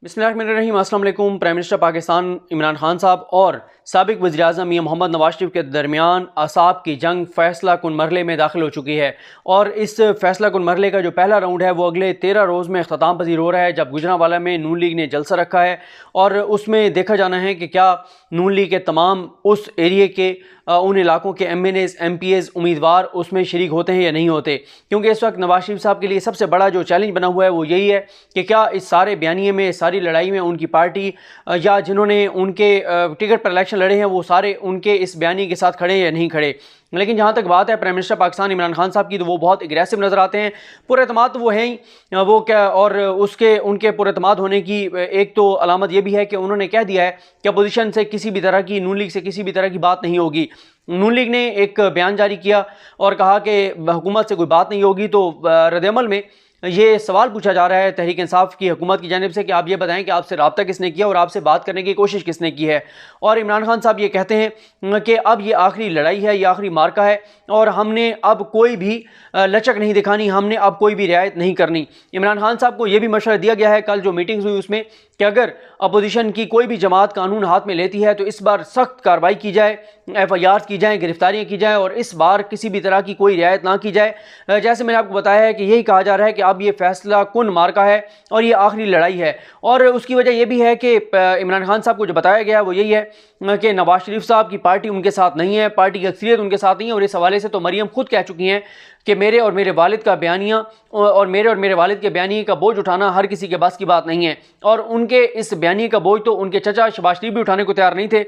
बिस्मिल्लाहिर्रहमानिर्रहीम। अस्सलाम वालेकुम। प्राइम मिनिस्टर पाकिस्तान इमरान खान साहब और साबिक वज़ीर-ए-आज़म मियां मोहम्मद नवाज शरीफ के दरमियान असाब की जंग फ़ैसला कुन मरहले में दाखिल हो चुकी है और इस फ़ैसला कुन मरहले का जो पहला राउंड है वो अगले 13 रोज़ में अख्ताम पज़ीर हो रहा है, जब गुजरांवाला में नून लीग ने जलसा रखा है और उसमें देखा जाना है कि क्या नून लीग के तमाम उस एरिए के उन इलाकों के MNAs MPAs उम्मीदवार उसमें शरीक होते हैं या नहीं होते। क्योंकि इस वक्त नवाज शरीफ साहब के लिए सबसे बड़ा जो चैलेंज बना हुआ है वो यही है कि क्या इस सारे बयानिए में, सारी लड़ाई में उनकी पार्टी या जिन्होंने उनके टिकट पर इलेक्शन लड़े हैं वो सारे उनके इस बयानी के साथ खड़े हैं या नहीं खड़े। लेकिन जहाँ तक बात है प्राइम मिनिस्टर पाकिस्तान इमरान खान साहब की, तो वो बहुत एग्रेसिव नज़र आते हैं। पुरएतमाद तो वो हैं ही, वो क्या, और उसके उनके पुरएतमाद होने की एक तो अलामत ये भी है कि उन्होंने कह दिया है कि अपोजिशन से किसी भी तरह की, नून लीग से किसी भी तरह की बात नहीं होगी। नून लीग ने एक बयान जारी किया और कहा कि हुकूमत से कोई बात नहीं होगी। तो रद्द-ए-अमल में ये सवाल पूछा जा रहा है तहरीक इंसाफ की हुकूमत की जानिब से कि आप ये बताएं कि आपसे रब्ता किसने किया और आपसे बात करने की कोशिश किसने की है। और इमरान खान साहब ये कहते हैं कि अब ये आखिरी लड़ाई है, ये आखिरी मार्का है और हमने अब कोई भी लचक नहीं दिखानी, हमने अब कोई भी रियायत नहीं करनी। इमरान खान साहब को यह भी मशवरा दिया गया है कल जो मीटिंग्स हुई उसमें कि अगर अपोजिशन की कोई भी जमात कानून हाथ में लेती है तो इस बार सख्त कार्रवाई की जाए, FIR की जाए, गिरफ्तारियाँ की जाए और इस बार किसी भी तरह की कोई रियायत ना की जाए। जैसे मैंने आपको बताया है कि यही कहा जा रहा है कि अब ये फैसला कुन मार्का है और ये आखिरी लड़ाई है। और उसकी वजह यह भी है कि इमरान खान साहब को जो बताया गया वो यही है कि नवाज शरीफ साहब की पार्टी उनके साथ नहीं है, पार्टी की अक्सरियत उनके साथ नहीं है। और इस हवाले से तो मरियम खुद कह चुकी हैं कि मेरे और मेरे वालिद का बयानिया और मेरे वालिद के बयानिए का बोझ उठाना हर किसी के बस की बात नहीं है। और उनके इस बयानिए का बोझ तो उनके चचा शहबाज शरीफ भी उठाने को तैयार नहीं थे।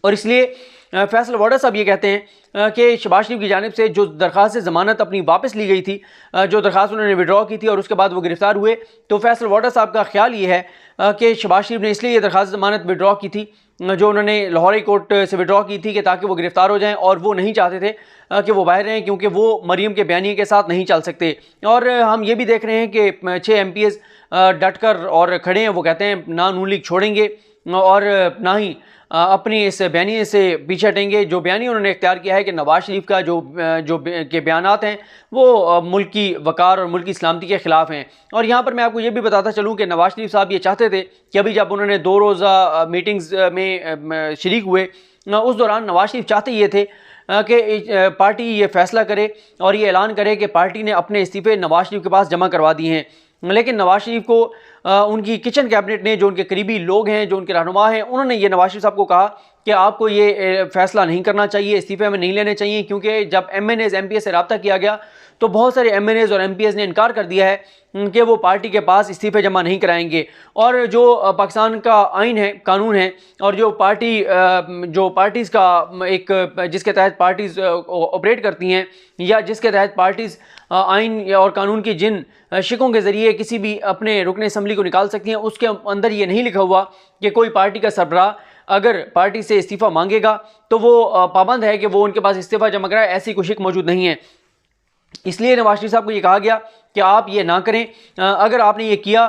और इसलिए फैसल वाडा साहब ये कहते हैं कि शहबाज शरीफ की जानिब से जो दरख्वास्त ज़मानत अपनी वापस ली गई थी, जो दरख्वास्त उन्होंने विड्रॉ की थी और उसके बाद वो गिरफ्तार हुए, तो फैसल वाडा साहब का ख्याल ये है कि शहबाज शरीफ ने इसलिए ये दरख्वास्त ज़मानत विड्रॉ की थी जो उन्होंने लाहौर हाई कोर्ट से विड्रॉ की थी कि ताकि वो गिरफ्तार हो जाएं और वो नहीं चाहते थे कि वो बाहर रहें, क्योंकि वो मरियम के बयानिए के साथ नहीं चल सकते। और हम ये भी देख रहे हैं कि 6 MPs डट कर और खड़े हैं। वो कहते हैं ना नून लीग छोड़ेंगे और ना ही अपनी इस बयानिए से पीछे हटेंगे। जो बयानी उन्होंने इख्तियार किया है कि नवाज शरीफ का जो के बयानात हैं वो मुल्क की वकार और मुल्क की सलामती के ख़िलाफ़ हैं। और यहाँ पर मैं आपको ये भी बताता चलूँ कि नवाज शरीफ साहब ये चाहते थे कि अभी जब उन्होंने 2 रोज़ा मीटिंग्स में शरीक हुए, उस दौरान नवाज शरीफ चाहते ये थे कि पार्टी ये फ़ैसला करे और ये ऐलान करे कि पार्टी ने अपने इस्तीफ़े नवाज शरीफ के पास जमा करवा दिए हैं। लेकिन नवाज शरीफ को उनकी किचन कैबिनेट ने, जो उनके करीबी लोग हैं, जो उनके रहनुमा हैं, उन्होंने ये नवाज शरीफ साहब को कहा कि आपको ये फ़ैसला नहीं करना चाहिए, इस्तीफ़े में नहीं लेने चाहिए। क्योंकि जब MNAs MPAs से रब्ता किया गया तो बहुत सारे MNAs और MPAs ने इनकार कर दिया है कि वो पार्टी के पास इस्तीफ़े जमा नहीं कराएंगे। और जो पाकिस्तान का आइन है, कानून है, और जो पार्टीज़ का एक जिसके तहत पार्टीज़ ऑपरेट करती हैं या जिसके तहत पार्टीज़ आइन और कानून की जिन शिकों के ज़रिए किसी भी अपने रुकन असम्बली को निकाल सकती हैं, उसके अंदर ये नहीं लिखा हुआ कि कोई पार्टी का सरबराह अगर पार्टी से इस्तीफ़ा मांगेगा तो वो पाबंद है कि वो उनके पास इस्तीफ़ा जमा कराए। ऐसी कोई शिक मौजूद नहीं है। इसलिए नवाज शरीफ साहब को ये कहा गया कि आप ये ना करें। अगर आपने ये किया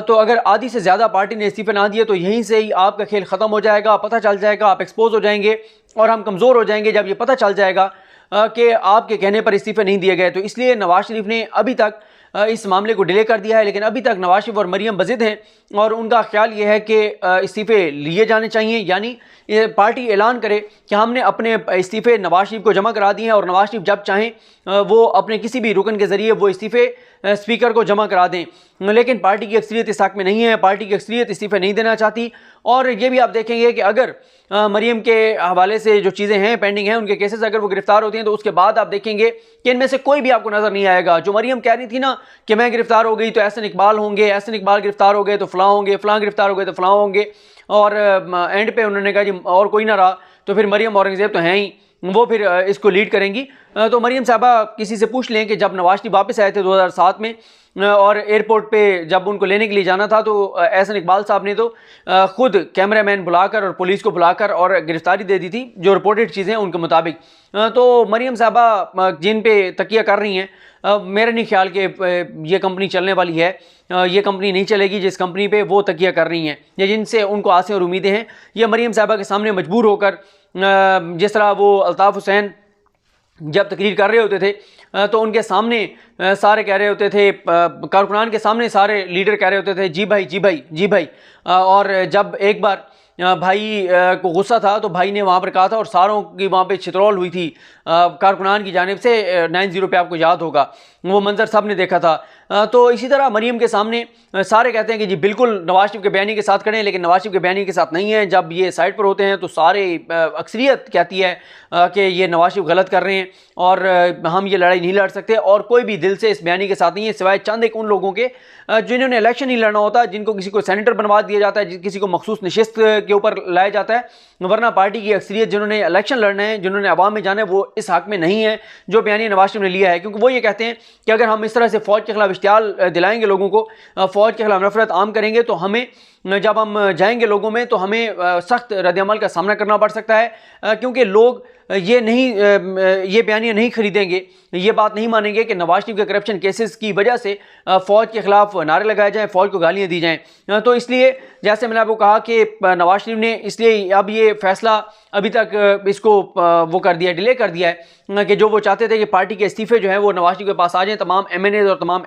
तो अगर आधी से ज़्यादा पार्टी ने इस्तीफ़े ना दिए तो यहीं से ही आपका खेल ख़त्म हो जाएगा, पता चल जाएगा, आप एक्सपोज हो जाएंगे और हम कमज़ोर हो जाएंगे जब ये पता चल जाएगा कि आपके कहने पर इस्तीफ़े नहीं दिए गए। तो इसलिए नवाज शरीफ ने अभी तक इस मामले को डिले कर दिया है। लेकिन अभी तक नवाज शरीफ और मरियम बज़िद हैं और उनका ख्याल ये है कि इस्तीफ़े लिए जाने चाहिए, यानी पार्टी ऐलान करे कि हमने अपने इस्तीफ़े नवाज शरीफ को जमा करा दिए हैं और नवाज शरीफ जब चाहें वो अपने किसी भी रुकन के ज़रिए वो इस्तीफ़े स्पीकर को जमा करा दें। लेकिन पार्टी की अक्सरियत इस हक़ में नहीं है, पार्टी की अक्सरियत इस्तीफ़े नहीं देना चाहती। और ये भी आप देखेंगे कि अगर मरियम के हवाले से जो चीज़ें हैं, पेंडिंग हैं, उनके केसेस अगर वो गिरफ्तार होती हैं तो उसके बाद आप देखेंगे कि इनमें से कोई भी आपको नज़र नहीं आएगा। जो मरियम कह रही थी ना कि मैं गिरफ्तार हो गई तो एहसन इकबाल होंगे, एहसन इकबाल गिरफ्तार हो गए तो फ़लाँ होंगे, फ़लाँ गिरफ्तार हो गए तो फ़लाँ होंगे, और एंड पे उन्होंने कहा जी और कोई ना रहा तो फिर मरियम औरंगज़ेब तो हैं ही, वो फिर इसको लीड करेंगी। तो मरियम साहबा किसी से पूछ लें कि जब नवाज शरीफ वापस आए थे 2007 में और एयरपोर्ट पे जब उनको लेने के लिए जाना था तो एहसन इकबाल साहब ने तो ख़ुद कैमरामैन बुलाकर और पुलिस को बुलाकर और गिरफ्तारी दे दी थी, जो रिपोर्टेड चीज़ें उनके मुताबिक। तो मरियम साहबा जिन पे तकिया कर रही हैं, मेरा नहीं ख्याल कि ये कंपनी चलने वाली है। ये कंपनी नहीं चलेगी जिस कंपनी पे वो तकिया कर रही हैं या जिनसे उनको आसें और उम्मीदें हैं। ये मरियम साहबा के सामने मजबूर होकर, जिस तरह वो अल्ताफ़ हुसैन जब तकरीर कर रहे होते थे तो उनके सामने सारे कह रहे होते थे, कारकुनान के सामने सारे लीडर कह रहे होते थे जी भाई जी भाई जी भाई। और जब एक बार भाई को गुस्सा था तो भाई ने वहाँ पर कहा था और सारों की वहाँ पे छितरौल हुई थी कारकुनान की जानिब से 90 पे, आपको याद होगा वो मंजर सब ने देखा था। तो इसी तरह मरीम के सामने सारे कहते हैं कि जी बिल्कुल नवाज शरीफ के बयानी के साथ खड़े हैं, लेकिन नवाज शरीफ के बयानी के साथ नहीं है। जब ये साइड पर होते हैं तो सारे अक्सरियत कहती है कि ये नवाज शरीफ गलत कर रहे हैं और हम ये लड़ाई नहीं लड़ सकते, और कोई भी दिल से इस बयानी के साथ नहीं है सिवाय चंद एक उन लोगों के जिन्होंने इलेक्शन नहीं लड़ना होता, जिनको किसी को सेनेटर बनवा दिया जाता है, किसी को मखसूस नशिस्त के ऊपर लाया जाता है, वरना पार्टी की अक्सरियत जिन्होंने इलेक्शन लड़ना है, जिन्होंने अवाम में जाना है, वो इस हक में नहीं है जो बयानी नवाज शरीफ ने लिया है। क्योंकि वो ये कहते हैं कि अगर हम इस तरह से फ़ौज के खिलाफ इश्तियाल दिलाएंगे लोगों को, फ़ौज के खिलाफ नफरत आम करेंगे, तो हमें जब हम जाएंगे लोगों में तो हमें सख्त रद्द-ए-अमल का सामना करना पड़ सकता है, क्योंकि लोग ये बयानियाँ नहीं खरीदेंगे, ये बात नहीं मानेंगे कि नवाज शरीफ के करप्शन केसेस की वजह से फ़ौज के खिलाफ नारे लगाए जाएँ, फ़ौज को गालियाँ दी जाएँ। तो इसलिए जैसे मैंने आपको कहा कि नवाज शरीफ ने इसलिए अब ये फैसला अभी तक इसको वो कर दिया, डिले कर दिया है कि जो वो चाहते थे कि पार्टी के इस्तीफे जो हैं वो नवाज शरीफ के पास आ जाएँ, तमाम MNAs और तमाम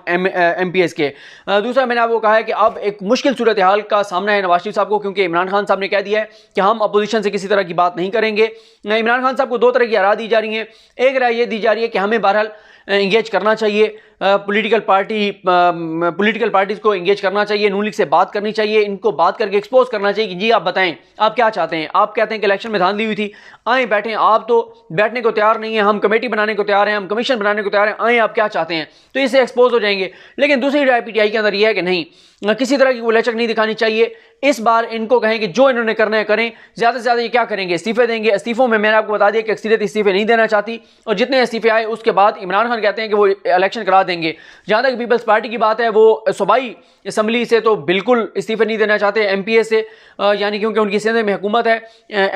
MPs के। दूसरा मैंने आपको कहा है कि अब एक मुश्किल सूरत हाल का सामना है नवाज शरीफ साहब को, क्योंकि इमरान खान साहब ने कह दिया है कि हम अपोजिशन से किसी तरह की बात नहीं करेंगे। इमरान खान साहब को दो तरह की राय दी जा रही हैं। एक राय ये दी जा रही है कि हमें बहरहाल इंगेज करना चाहिए, पॉलिटिकल पार्टीज़ को इंगेज करना चाहिए, नून लीग से बात करनी चाहिए, इनको बात करके एक्सपोज करना चाहिए कि जी आप बताएं आप क्या चाहते हैं। आप कहते हैं कि इलेक्शन में धांधली हुई थी, आएँ बैठें, आप तो बैठने को तैयार नहीं है, हम कमेटी बनाने को तैयार हैं, हम कमीशन बनाने को तैयार हैं, आएँ आप क्या चाहते हैं, तो इससे एक्सपोज हो जाएंगे। लेकिन दूसरी राय PTI के अंदर यह है कि नहीं, किसी तरह की कोई लचक नहीं दिखानी चाहिए। इस बार इनको कहें कि जो इन्होंने करना है करें, ज़्यादा से ज़्यादा ये क्या करेंगे, इस्तीफे देंगे। इस्तीफों में मैंने आपको बता दिया कि अक्सरियत इस्तीफे नहीं देना चाहती, और जितने इस्तीफे आए उसके बाद इमरान खान कहते हैं कि वो इलेक्शन करा देंगे। जहाँ तक पीपल्स पार्टी की बात है, वो सूबाई असम्बली से तो बिल्कुल इस्तीफे नहीं देना चाहते, MPA से यानी क्योंकि उनकी सिंध में हुकूमत है।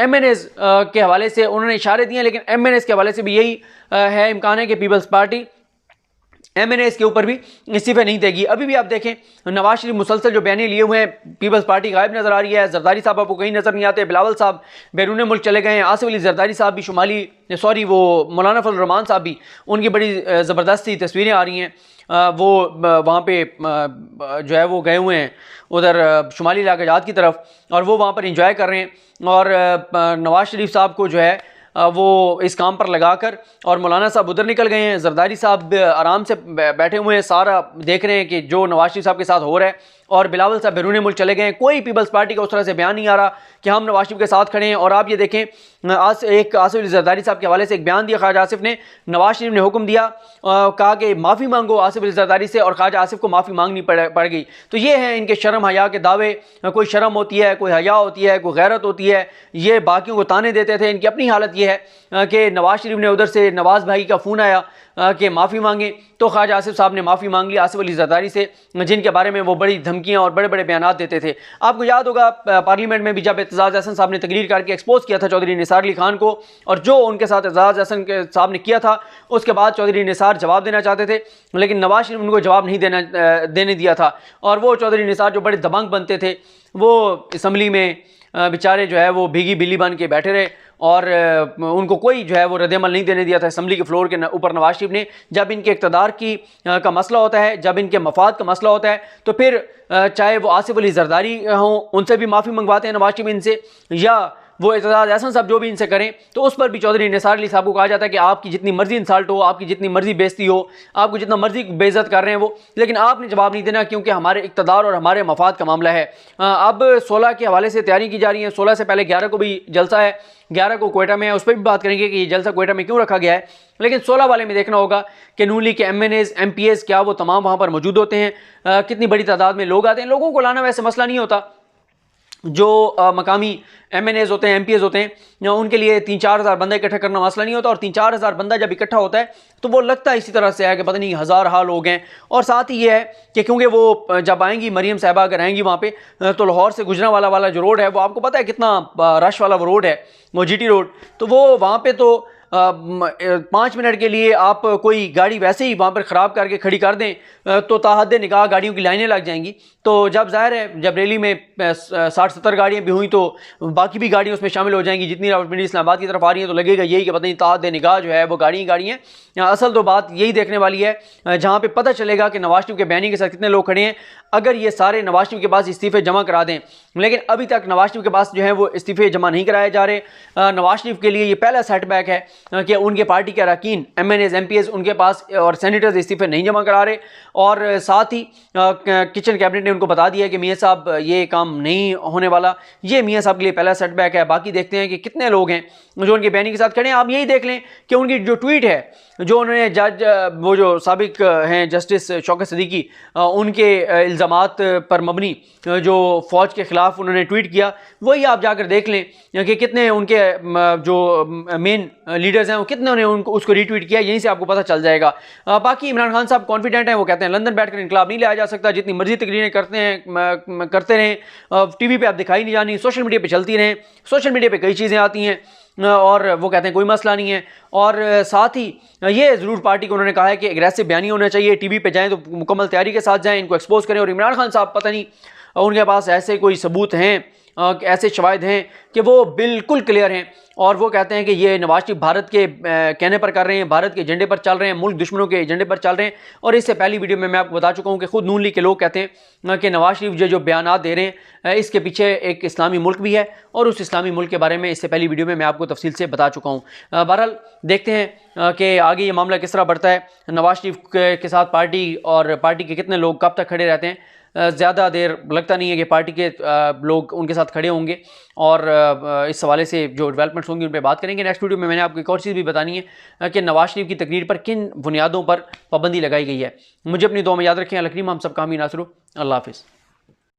MNAs के हवाले से उन्होंने इशारे दिए, लेकिन MNAs के हवाले से भी यही है, इम्कान है कि पीपल्स पार्टी MNAs के ऊपर भी इस्तीफे नहीं देगी। अभी भी आप देखें नवाज शरीफ मुसलसल जो बयानी लिए हुए हैं, पीपल्स पार्टी गायब नजर आ रही है। जरदारी साहब आपको कहीं नजर नहीं आते, बिलावल साहब बैरून मुल्क चले गए हैं, आसिफ अली जरदारी साहब भी वो मौलाना फजल रहमान साहब भी, उनकी बड़ी ज़बरदस्ती तस्वीरें आ रही हैं, वो वहाँ पे जो है वो गए हुए हैं उधर शुमाली इलाका जात की तरफ, और वो वहाँ पर इंजॉय कर रहे हैं। और नवाज शरीफ साहब को जो है वो इस काम पर लगाकर, और मौलाना साहब उधर निकल गए हैं, जरदारी साहब आराम से बैठे हुए हैं, सारा देख रहे हैं कि जो नवाज शरीफ साहब के साथ हो रहा है, और बिलावल साहब बैरून मुल्क चले गए हैं। कोई पीपल्स पार्टी का उस तरह से बयान नहीं आ रहा कि हम नवाज शरीफ के साथ खड़े हैं। और आप ये देखें, एक आसिफ अली जरदारी साहब के हवाले से एक बयान दिया ख्वाजा आसिफ ने, नवाज शरीफ ने हुक्म दिया, कहा कि माफ़ी मांगो आसिफ अली जरदारी से, और ख्वाजा आसिफ को माफ़ी मांगनी पड़ गई। तो ये है इनके शर्म हया के दावे। कोई शर्म होती है, कोई हया होती है, कोई गैरत होती है, ये बाकियों को ताने देते थे। इनकी अपनी हालत ये है कि नवाज शरीफ ने उधर से नवाज भाई का फ़ोन आया कि माफ़ी मांगे, तो ख्वाजा आसिफ साहब ने माफ़ी मांग ली आसिफ अली जरदारी से, जिनके बारे में वो बड़ी धमकियां और बड़े बड़े बयान देते थे। आपको याद होगा पार्लियामेंट में भी जब एतजाज़ अहसन साहब ने तकरीर करके एक्सपोज किया था चौधरी निसार अली खान को, और जो उनके साथ एतजाज़ अहसन साहब ने किया था, उसके बाद चौधरी निसार जवाब देना चाहते थे, लेकिन नवाज शरीफ उनको जवाब नहीं देने दिया था। और वो चौधरी निसार जो बड़े दबंग बनते थे, वो असम्बली में बेचारे जो है वो भीगी बिल्ली बन के बैठे रहे, और उनको कोई जो है वो रद्द-ए-अमल नहीं देने दिया था असम्बली के फ्लोर के ऊपर नवाज शरीफ ने। जब इनके इक़्तिदार का मसला होता है, जब इनके मफाद का मसला होता है, तो फिर चाहे वो आसिफ अली जरदारी हों, उनसे भी माफ़ी मंगवाते हैं नवाज शरीफ इनसे, या वो एतजाज़ अहसन साहब जो भी इनसे करें, तो उस पर भी चौधरी निसार अली साहब को कहा जाता है कि आपकी जितनी मर्जी इंसल्ट हो, आपकी जितनी मर्जी बेइज्जती हो, आपको जितना मर्जी बेइज्जत कर रहे हैं वो, लेकिन आपने जवाब नहीं देना, क्योंकि हमारे इक़्तिदार और हमारे मफाद का मामला है। अब 16 के हवाले से तैयारी की जा रही है। 16 से पहले 11 को भी जलसा है, 11 को कोयटा में है, उस पर भी बात करेंगे कि ये जलसा कोयटा में क्यों रखा गया है। लेकिन 16 वाले में देखना होगा कि नून लीग के MNAs MPs क्या वो तमाम वहाँ पर मौजूद होते हैं, कितनी बड़ी तादाद में लोग आते हैं। लोगों को लाना वैसे मसला नहीं होता, जो मकामी MNAs होते हैं MPs होते हैं, उनके लिए 3-4 हज़ार बंदा इकट्ठा करना मसला नहीं होता। और 3-4 हज़ार बंदा जब इकट्ठा होता है तो वो लगता है इसी तरह से है कि पता नहीं हज़ार हाल लोग हैं। और साथ ही ये है कि क्योंकि वो जब आएंगी, मरीम साहिबा अगर आएंगी वहाँ पे, तो लाहौर से गुजरांवाला वाला जो रोड है, वो आपको पता है कितना रश वाला वो रोड है, वो GT रोड, तो वो वहाँ पे तो 5 मिनट के लिए आप कोई गाड़ी वैसे ही वहाँ पर ख़राब करके खड़ी कर दें तो ताहद निगाह गाड़ियों की लाइनें लग जाएंगी। तो जब ज़ाहिर है जब रैली में 60-70 गाड़ियाँ भी हुई तो बाकी भी गाड़ियाँ उसमें शामिल हो जाएंगी। जितनी रावलपिंडी इस्लामाबाद की तरफ आ रही हैं तो लगेगा यही कि पता नहीं ताहद निगाह जो है वो गाड़ी हैं। असल तो बात यही देखने वाली है जहाँ पे पता चलेगा कि नवाज शरीफ के बयानी के साथ कितने लोग खड़े हैं। अगर ये सारे नवाज शरीफ के पास इस्तीफे जमा करा दें, लेकिन अभी तक नवाज शरीफ के पास जो है वो इस्तीफे जमा नहीं कराए जा रहे। नवाज शरीफ के लिए ये पहला सेटबैक है कि उनके पार्टी के अरकान MNAs MPs उनके पास और सेनेटर्स इस्तीफे नहीं जमा करा रहे। और साथ ही किचन कैबिनेट ने उनको बता दिया कि मियाँ साहब ये काम नहीं होने वाला। ये मियाँ साहब के लिए पहला सेटबैक है। बाकी देखते हैं कि कितने लोग हैं जो उनके बयानी के साथ खड़े हैं। आप यही देख लें कि उनकी जो ट्वीट है जो उन्होंने जज वो जो साबिक हैं जस्टिस शौकत सिद्दीकी उनके इल्ज़ामात पर मबनी जो फ़ौज के ख़िलाफ़ उन्होंने ट्वीट किया, वही आप जाकर देख लें कि कितने उनके जो मेन लीडर्स हैं वो कितने ने उनको उसको रीट्वीट किया। यहीं से आपको पता चल जाएगा। बाकी इमरान खान साहब कॉन्फिडेंट हैं। वो कहते हैं लंदन बैठकर इनकलाब नहीं लाया जा सकता। जितनी मर्जी तकरीरें करते रहें, टीवी पे आप दिखाई नहीं जानी, सोशल मीडिया पे चलती रहें। सोशल मीडिया पे कई चीज़ें आती हैं और वो कहते हैं कोई मसला नहीं है। और साथ ही ये ज़रूर पार्टी को उन्होंने कहा है कि एग्रेसिव बयानी होना चाहिए। टीवी पे जाएं तो मुकम्मल तैयारी के साथ जाएं, इनको एक्सपोज करें। और इमरान खान साहब पता नहीं उनके पास ऐसे कोई सबूत हैं, ऐसे शवाहिद हैं कि वो बिल्कुल क्लियर हैं। और वो कहते हैं कि ये नवाज शरीफ भारत के कहने पर कर रहे हैं, भारत के एजेंडे पर चल रहे हैं, मुल्क दुश्मनों के एजेंडे पर चल रहे हैं। और इससे पहली वीडियो में मैं आपको बता चुका हूँ कि खुद नून लीग के लोग कहते हैं कि नवाज शरीफ जो बयानात दे रहे हैं इसके पीछे एक इस्लामी मुल्क भी है। और उस इस्लामी मुल्क के बारे में इससे पहली वीडियो में मैं आपको तफसील से बता चुका हूँ। बहरहाल देखते हैं कि आगे ये मामला किस तरह बढ़ता है। नवाज शरीफ के साथ पार्टी और पार्टी के कितने लोग कब तक खड़े रहते हैं। ज़्यादा देर लगता नहीं है कि पार्टी के लोग उनके साथ खड़े होंगे। और इस हवाले से जो डेवलपमेंट्स होंगी उन पर बात करेंगे नेक्स्ट वीडियो में। मैंने आपको एक और चीज़ भी बतानी है कि नवाज शरीफ की तकरीर पर किन बुनियादों पर पाबंदी लगाई गई है। मुझे अपनी दुआ में याद रखें। अलकरीम हम सब का हामी नासरू। अल्लाह हाफ़िज़।